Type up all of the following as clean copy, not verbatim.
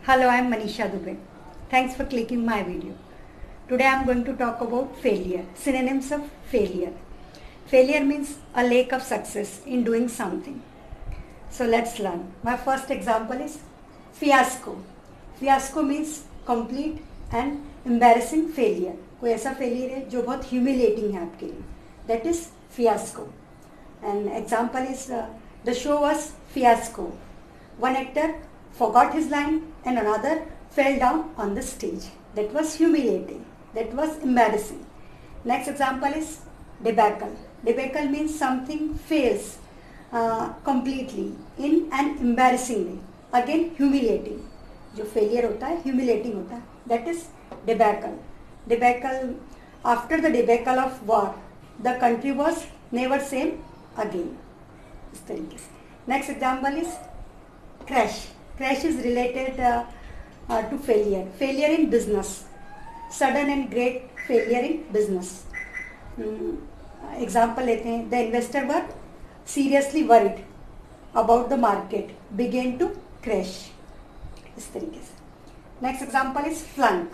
Hello, I am Manisha Dubey. Thanks for clicking my video. Today I am going to talk about failure. Synonyms of failure. Failure means a lack of success in doing something. So let's learn. My first example is fiasco. Fiasco means complete and embarrassing failure. कोई ऐसा failure है जो बहुत humiliating है आपके लिए. That is fiasco. An example is the show was fiasco. One actor forgot his line and another fell down on the stage. That was humiliating. That was embarrassing. Next example is debacle. Debacle means something fails completely in an embarrassing way. Again, humiliating. जो failure होता है humiliating होता है. That is debacle. Debacle. After the debacle of war, the country was never same again. इस तरीके से. Next example is crash. Crash is related to failure. Failure in business. Sudden and great failure in business. Example लेते हैं. The investor were seriously worried about the market. Began to crash. इस तरीके से. Next example is flunk.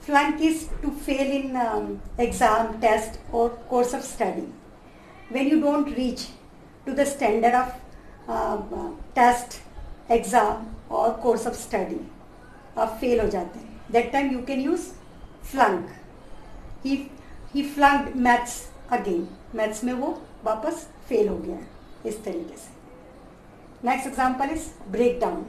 Flunk is to fail in exam, test or course of study. When you don't reach to the standard of test, exam or course of study, आप fail हो जाते हैं. That time you can use flunk. He flunked maths again. Maths में वो वापस fail हो गया इस तरीके से. Next example is breakdown.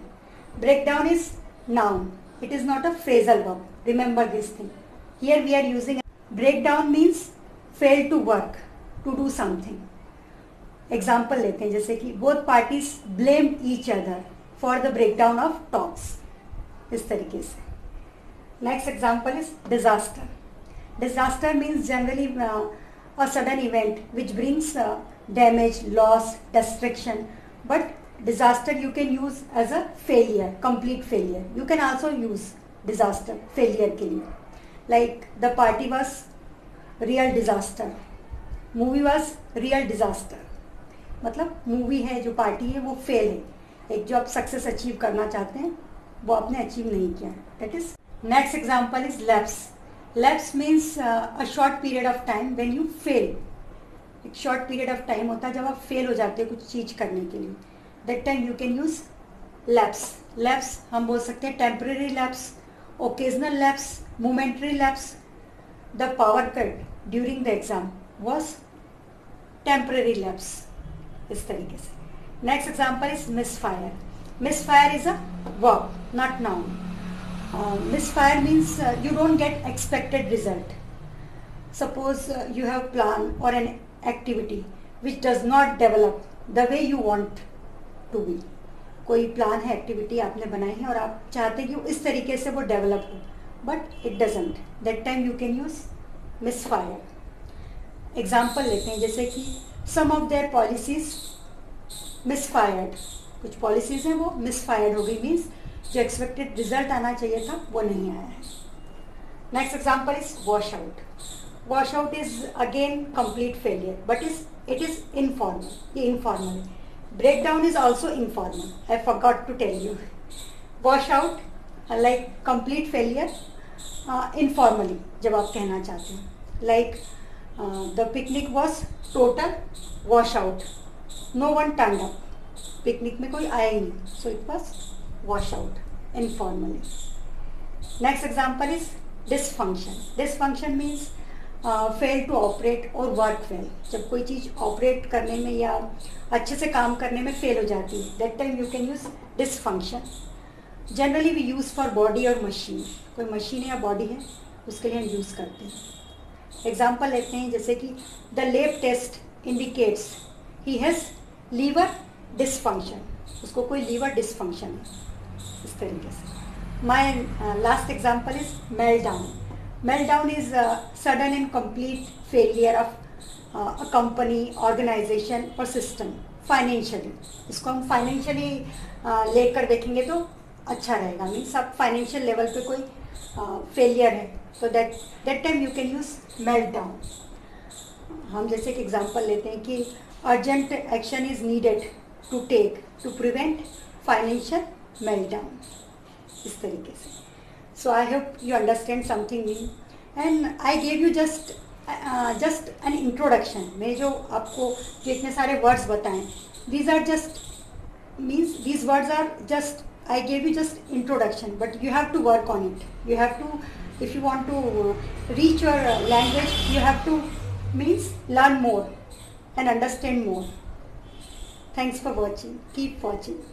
Breakdown is noun. It is not a phrasal verb. Remember this thing. Here we are using breakdown means fail to work, to do something. Example लेते हैं जैसे कि both parties blamed each other for the breakdown of talks. इस तरीके से. Next example is disaster. Disaster means generally a sudden event which brings damage, loss, destruction. But disaster you can use as a failure, complete failure. You can also use disaster, failure के लिए. Like the party was real disaster. Movie was real disaster. मतलब movie है जो party है वो fail है. एक जो आप सक्सेस अचीव करना चाहते हैं वो आपने अचीव नहीं किया. That is. Next example is lapse. Lapse means a short period of time when you fail. एक शॉर्ट पीरियड ऑफ टाइम होता है जब आप फेल हो जाते हो कुछ चीज करने के लिए. That time you can use lapse. Lapse हम बोल सकते हैं temporary lapse, occasional lapse, momentary lapse. The power cut during the exam was temporary lapse. इस तरीके से. Next example is misfire. Misfire is a verb, not noun. Misfire means you don't get expected result. Suppose you have plan और an activity which does not develop the way you want to be. कोई plan है, activity आपने बनाई है और आप चाहते हैं कि इस तरीके से वो डेवलप हो, but it doesn't. That time you can use misfire. Example लेते हैं जैसे कि some of their policies misfired. कुछ पॉलिसीज हैं वो misfired हो गई. मीन्स जो एक्सपेक्टेड रिजल्ट आना चाहिए था वो नहीं आया है. Next example is wash out. Wash out is again complete failure but it is informal. ये इनफॉर्मल है. Break down is also informal. I forgot to tell you. Wash out like complete failure informally जब आप कहना चाहते हैं. Like the picnic was total washout. No one turned up. Picnic में कोई आया ही नहीं. So it was washout informally. Next example is dysfunction. Dysfunction means fail to operate or work well. जब कोई चीज़ ऑपरेट करने में या अच्छे से काम करने में फेल हो जाती है, that time you can use dysfunction. Generally we use for body और machine. कोई मशीन है या बॉडी है उसके लिए हम यूज़ करते हैं. एग्जाम्पल लेते हैं जैसे कि the lab test indicates he has liver dysfunction. उसको कोई लीवर डिसफंक्शन है. इस तरीके से. My last example is meltdown. Meltdown is sudden and complete failure of a company, organisation or system financially. इसको हम फाइनेंशियली लेकर देखेंगे तो अच्छा रहेगा. मीन्स आप फाइनेंशियल लेवल पे कोई फेलियर है तो that time you can use meltdown. हम जैसे कि एग्जांपल लेते हैं कि urgent action is needed to take to prevent financial meltdown. इस तरीके से. So I hope you understand something new, and I gave you just an introduction. मैं जो आपको जो इतने सारे words बताएं, these are just means these words are just I gave you just introduction, but you have to work on it. You have to, if you want to reach your language, you have to means learn more and understand more. Thanks for watching. Keep watching.